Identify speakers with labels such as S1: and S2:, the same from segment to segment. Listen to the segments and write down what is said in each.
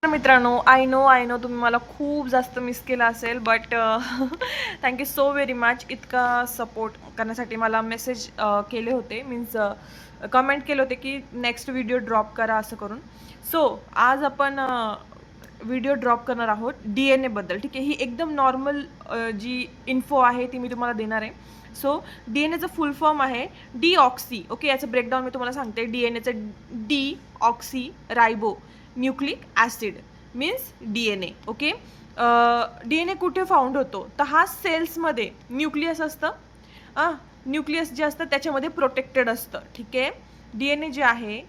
S1: तर मित्रांनो, I know तुम्ही मला खूप जास्त मिस केलं असेल, but thank so very much इतका सपोर्ट करण्यासाठी. मला मेसेज केले होते, मीन्स कमेंट केले होते की नेक्स्ट व्हिडिओ ड्रॉप करा असं करून. सो आज आपण व्हिडिओ ड्रॉप करणार आहोत DNA बद्दल. ठीक आहे, ही एकदम नॉर्मल जी इन्फो आहे ती मी तुम्हाला देणार आहे. सो DNA फुल फॉर्म आहे डीऑक्सी. ओके, याचं ब्रेकडाऊन मी तुम्हाला सांगते. DNAचं deoxyribonucleic acid means DNA. Okay, DNA कुठे फाउंड होतो तर हा सेल्समध्ये न्यूक्लियस असतं. न्यूक्लियस जे असतं त्याच्यामध्ये प्रोटेक्टेड असतं. ठीक आहे, DNA जे आहे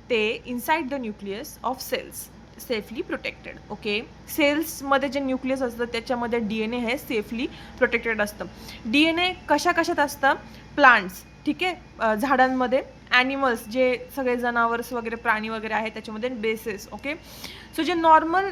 S1: ते inside the nucleus of cells safely protected. Okay, सेल्समध्ये जे न्यूक्लियस असतं त्याच्यामध्ये DNA हे सेफली प्रोटेक्टेड असतं. DNA कशा कशात असतं? प्लांट्स, ठीक आहे, झाडांमध्ये, ॲनिमल्स जे सगळे जनावरस वगैरे प्राणी वगैरे आहेत त्याच्यामध्ये बेसेस. ओके, सो जे नॉर्मल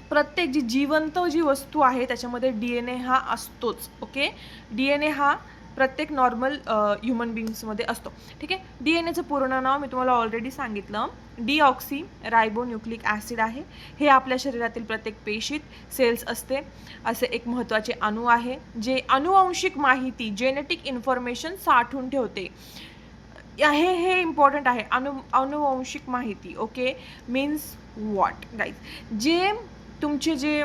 S1: प्रत्येक जी जिवंत जी वस्तू आहे त्याच्यामध्ये DNA हा असतोच. ओके, DNA हा प्रत्येक नॉर्मल ह्युमन बिंग्समध्ये असतो. ठीक आहे, DNAचं पूर्ण नाव मी तुम्हाला ऑलरेडी सांगितलं, डीऑक्सी रायबोन्यूक्लिक ॲसिड आहे. हे आपल्या शरीरातील प्रत्येक पेशीत सेल्स असते असे एक महत्त्वाचे अणू आहे जे अनुवांशिक माहिती जेनेटिक इन्फॉर्मेशन साठवून ठेवते. हे इम्पॉर्टंट आहे, अनुवांशिक माहिती. ओके, मीन्स व्हॉट गाईज, जे तुमचे जे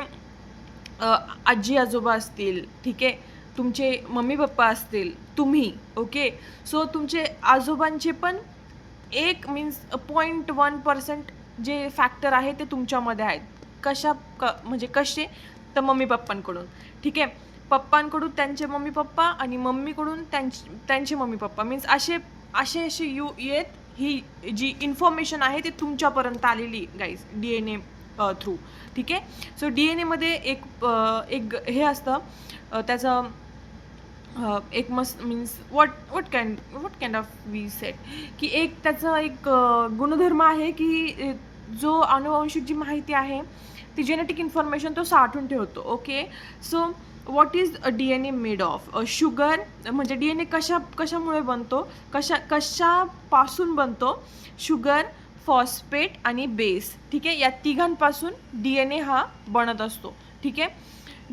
S1: आजी आजोबा असतील, ठीक आहे, तुमचे मम्मी पप्पा असतील, तुम्ही. ओके, सो तुमचे आजोबांचे पण एक मीन्स 0.1% जे फॅक्टर आहे ते तुमच्यामध्ये आहेत. म्हणजे कसे तर मम्मी पप्पांकडून. ठीक आहे, पप्पांकडून त्यांचे मम्मी पप्पा आणि मम्मीकडून त्यांचे मम्मी पप्पा, मीन्स असे असे असे येत ही जी इन्फॉर्मेशन आहे ती तुमच्यापर्यंत आलेली गाईज DNA थ्रू. ठीक आहे, सो DNAमध्ये एक हे असतं त्याचं एक मस्त means what kind of we set की एक त्याचा एक गुणधर्म आहे की जो अनुवांशिक जी माहिती आहे ती जेनेटिक इन्फॉर्मेशन तो साठवून ठेवतो. Okay, so what is DNA made of? Sugar म्हणजे DNA कशामुळे बनतो, कशापासून बनतो? शुगर, फॉस्फेट आणि बेस. ठीक आहे, या तिघांपासून DNA हा बनत असतो. ठीक आहे,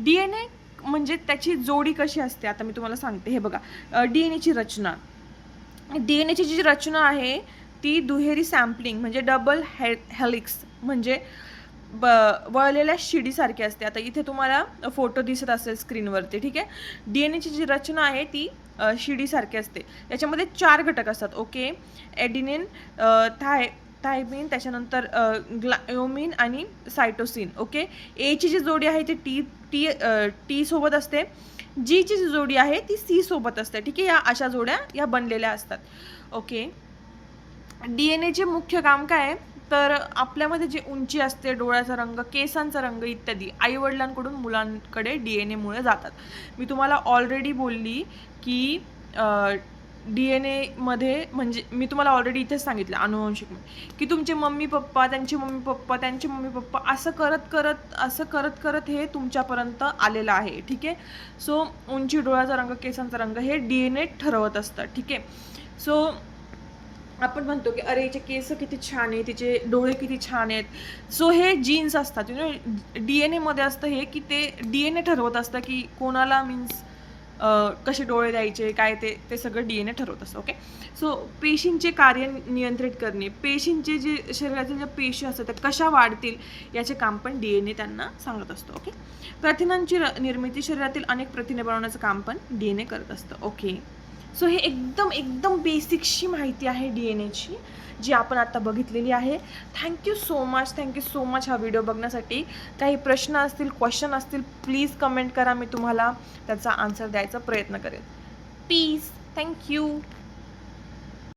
S1: DNA म्हणजे त्याची जोडी कशी असते आता मी तुम्हाला सांगते. हे बघा, DNAची रचना. DNAची जी रचना आहे ती दुहेरी सॅम्पलिंग म्हणजे डबल हेलिक्स म्हणजे वळलेल्या शिडीसारखी असते. आता इथे तुम्हाला फोटो दिसत असेल स्क्रीनवरती. ठीक आहे, DNAची जी रचना आहे ती शिडीसारखी असते. त्याच्यामध्ये 4 घटक असतात. ओके, एडिनिन, थायमिन, त्याच्यानंतर ग्लायोमिन आणि सायटोसिन. ओके, एची जी जोडी आहे ती टी सोबत असते. जीची जी जोडी आहे ती C सोबत असते. ठीक आहे, या अशा जोड्या या बनलेल्या असतात. ओके, DNAचे मुख्य काम काय आहे तर आपल्यामध्ये जे उंची असते, डोळ्याचा रंग, केसांचा रंग इत्यादी आईवडिलांकडून मुलांकडे DNAमुळे जातात. मी तुम्हाला ऑलरेडी बोलली की DNAमध्ये म्हणजे मी तुम्हाला ऑलरेडी इथेच सांगितलं अनुवांशिक की तुमचे मम्मी पप्पा, त्यांचे मम्मी पप्पा, त्यांचे मम्मी पप्पा असं करत करत हे तुमच्यापर्यंत आलेलं आहे. ठीक आहे, सो उंची, डोळ्याचा रंग, केसांचा रंग हे DNA ठरवत असतं. ठीक आहे, सो आपण म्हणतो की अरे हिचे केस किती छान आहे, तिचे डोळे किती छान आहेत. सो हे जीन्स असतात, DNAमध्ये असतं हे की ते DNA ठरवत असतं की कोणाला मीन्स कसे डोळे द्यायचे काय ते सगळं DNA ठरवत असतं. ओके, सो पेशींचे कार्य नियंत्रित करणे, पेशींचे जे शरीरातील ज्या पेशी असतात त्या कशा वाढतील याचे काम पण DNA त्यांना सांगत असतो. ओके, प्रथिनांची निर्मिती, शरीरातील अनेक प्रथिने बनवण्याचं काम पण DNA करत असतं. ओके, सो हे एकदम बेसिकशी माहिती आहे DNAची जी आपण आता बघितलेली आहे. थँक्यू सो मच हा व्हिडिओ बघण्यासाठी. काही प्रश्न असतील, क्वेश्चन असतील, प्लीज कमेंट करा, मी तुम्हाला त्याचा आन्सर द्यायचा प्रयत्न करेल. Please, thank you.